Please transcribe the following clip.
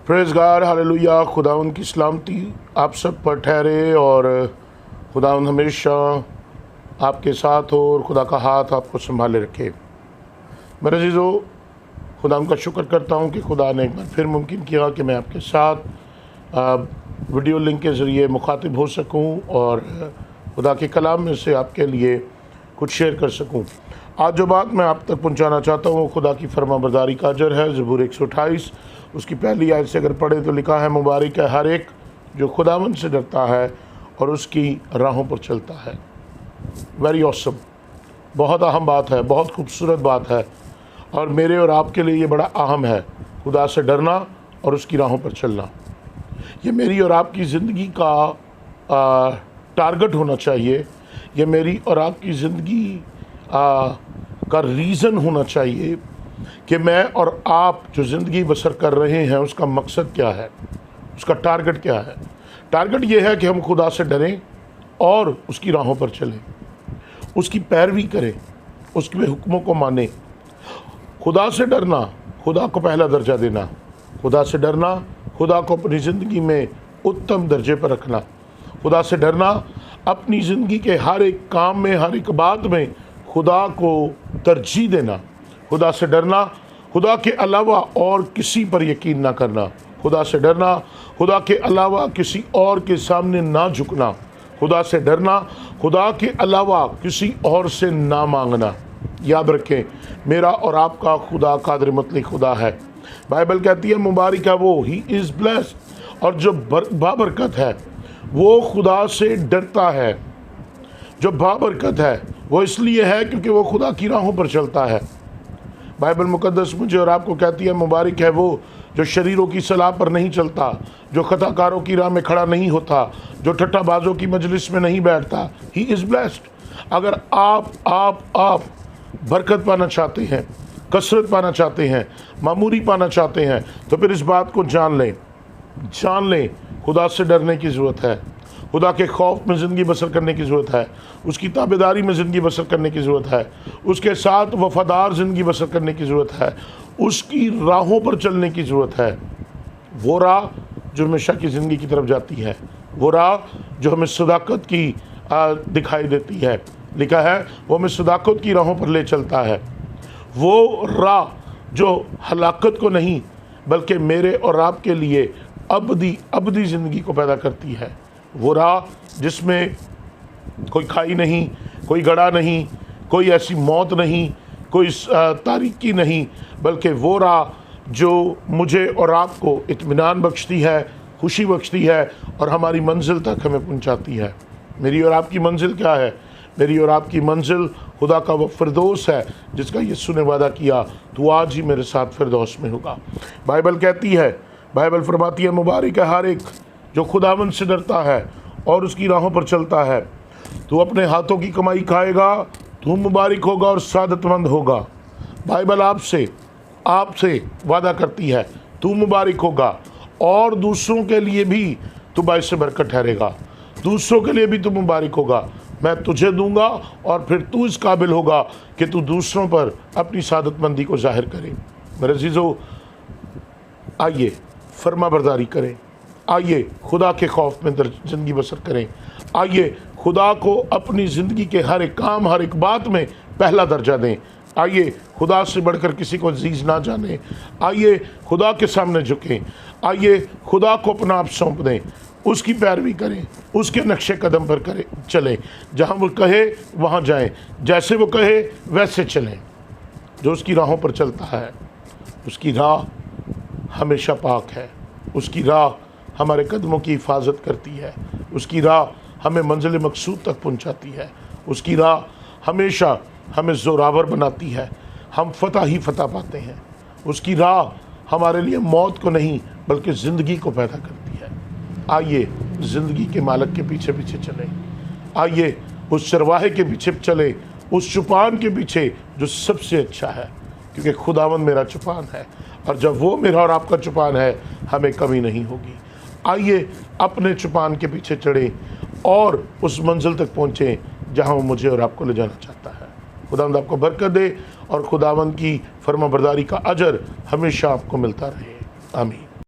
Praise God, hallelujah. खुदावंद की सलामती आप सब पर ठहरे और खुदावंद हमेशा आपके साथ हो और खुदा का हाथ आपको संभाले रखे। मेरे अज़ीज़ों, खुदावंद का शुक्र करता हूँ कि खुदा ने एक बार फिर मुमकिन किया कि मैं आपके साथ वीडियो लिंक के ज़रिए मुखातिब हो सकूँ और खुदा के कलाम में से आपके लिए कुछ शेयर कर सकूँ। आज जो बात मैं आप तक पहुँचाना चाहता हूँ वो खुदा की फरमाबरदारी का अजर है। ज़बूर 128 उसकी पहली आयत से अगर पढ़े तो लिखा है, मुबारक है हर एक जो खुदावंद से डरता है और उसकी राहों पर चलता है। वेरी ऑसम, बहुत अहम बात है, बहुत खूबसूरत बात है और मेरे और आपके लिए ये बड़ा अहम है। खुदा से डरना और उसकी राहों पर चलना, ये मेरी और आपकी ज़िंदगी का टारगेट होना चाहिए। ये मेरी और आपकी ज़िंदगी का रीज़न होना चाहिए कि मैं और आप जो ज़िंदगी बसर कर रहे हैं उसका मकसद क्या है, उसका टारगेट क्या है। टारगेट ये है कि हम खुदा से डरें और उसकी राहों पर चलें, उसकी पैरवी करें, उसके हुक्मों को मानें। खुदा से डरना, खुदा को पहला दर्जा देना, खुदा से डरना, खुदा को अपनी ज़िंदगी में उत्तम दर्जे पर रखना, खुदा से डरना, अपनी ज़िंदगी के हर एक काम में, हर एक बात में खुदा को तरजीह देना। खुदा से डरना, खुदा के अलावा और किसी पर यकीन ना करना। खुदा से डरना, खुदा के अलावा किसी और के सामने ना झुकना। खुदा से डरना, खुदा के अलावा किसी और से ना मांगना। याद रखें, मेरा और आपका खुदा कादिर मुतलक खुदा है। बाइबल कहती है मुबारक है वो, ही इज़ ब्लेस्ड, और जो बाबरकत है वो खुदा से डरता है। जो बाबरकत है वो इसलिए है क्योंकि वो खुदा की राहों पर चलता है। बाइबल मुकद्दस मुझे और आपको कहती है मुबारक है वो जो शरीरों की सलाह पर नहीं चलता, जो खताकारों की राह में खड़ा नहीं होता, जो ठट्ठाबाजों की मजलिस में नहीं बैठता। He is blessed. अगर आप बरकत पाना चाहते हैं, कसरत पाना चाहते हैं, मामूरी पाना चाहते हैं, तो फिर इस बात को जान लें खुदा से डरने की ज़रूरत है, खुदा के खौफ में ज़िंदगी बसर करने की ज़रूरत है, उसकी ताबेदारी में ज़िंदगी बसर करने की ज़रूरत है, उसके साथ वफ़ादार ज़िंदगी बसर करने की ज़रूरत है, उसकी राहों पर चलने की ज़रूरत है। वो राह जो हमेशा की ज़िंदगी की तरफ जाती है, वो राह जो हमें सदाकत की दिखाई देती है। लिखा है वो हमें सदाकत की राहों पर ले चलता है। वो राह जो हलाकत को नहीं बल्कि मेरे और आपके लिए अबदी ज़िंदगी को पैदा करती है। वो राह जिसमें कोई खाई नहीं, कोई गड़ा नहीं, कोई ऐसी मौत नहीं, कोई तारीकी नहीं, बल्कि वो राह जो मुझे और आपको इत्मीनान बख्शती है, खुशी बख्शती है और हमारी मंजिल तक हमें पहुंचाती है। मेरी और आपकी मंजिल क्या है? मेरी और आपकी मंजिल खुदा का वो फिरदौस है जिसका यीशु ने वादा किया, तू आज ही मेरे साथ फिरदौस में होगा। बाइबल कहती है, बाइबल फरमाती है मुबारक है हर एक जो खुदावंद से डरता है और उसकी राहों पर चलता है। तू अपने हाथों की कमाई खाएगा, तू मुबारक होगा और सादतमंद होगा। बाइबल आपसे वादा करती है, तू मुबारक होगा और दूसरों के लिए भी तू बाइस से बरकत ठहरेगा, दूसरों के लिए भी तू मुबारक होगा। मैं तुझे दूंगा और फिर तू इस काबिल होगा कि तू दूसरों पर अपनी सादतमंदी को जाहिर करे। मेरे अज़ीज़ों, आइए फरमाबरदारी करें, आइए खुदा के खौफ में ज़िंदगी बसर करें, आइए खुदा को अपनी ज़िंदगी के हर एक काम, हर एक बात में पहला दर्जा दें। आइए खुदा से बढ़कर किसी को अजीज़ ना जाने, आइए खुदा के सामने झुकें, आइए खुदा को अपना आप सौंप दें, उसकी पैरवी करें, उसके नक्शे कदम पर चलें, जहाँ वो कहे वहाँ जाएं, जैसे वो कहे वैसे चलें। जो उसकी राहों पर चलता है उसकी राह हमेशा पाक है, उसकी राह हमारे कदमों की हिफाजत करती है, उसकी राह हमें मंजिल मकसूद तक पहुंचाती है, उसकी राह हमेशा हमें ज़ोरावर बनाती है, हम फतह ही फतह पाते हैं। उसकी राह हमारे लिए मौत को नहीं बल्कि ज़िंदगी को पैदा करती है। आइए ज़िंदगी के मालिक के पीछे पीछे चलें, आइए उस चरवाहे के पीछे चलें, उस चुपान के पीछे जो सबसे अच्छा है, क्योंकि खुदावंद मेरा चुपान है और जब वो मेरा और आपका चुपान है हमें कमी नहीं होगी। आइए अपने चुपान के पीछे चढ़ें और उस मंजिल तक पहुँचें जहाँ वो मुझे और आपको ले जाना चाहता है। खुदावंद आपको बरकत दे और खुदावंद की फरमाबरदारी का अजर हमेशा आपको मिलता रहे। आमीन।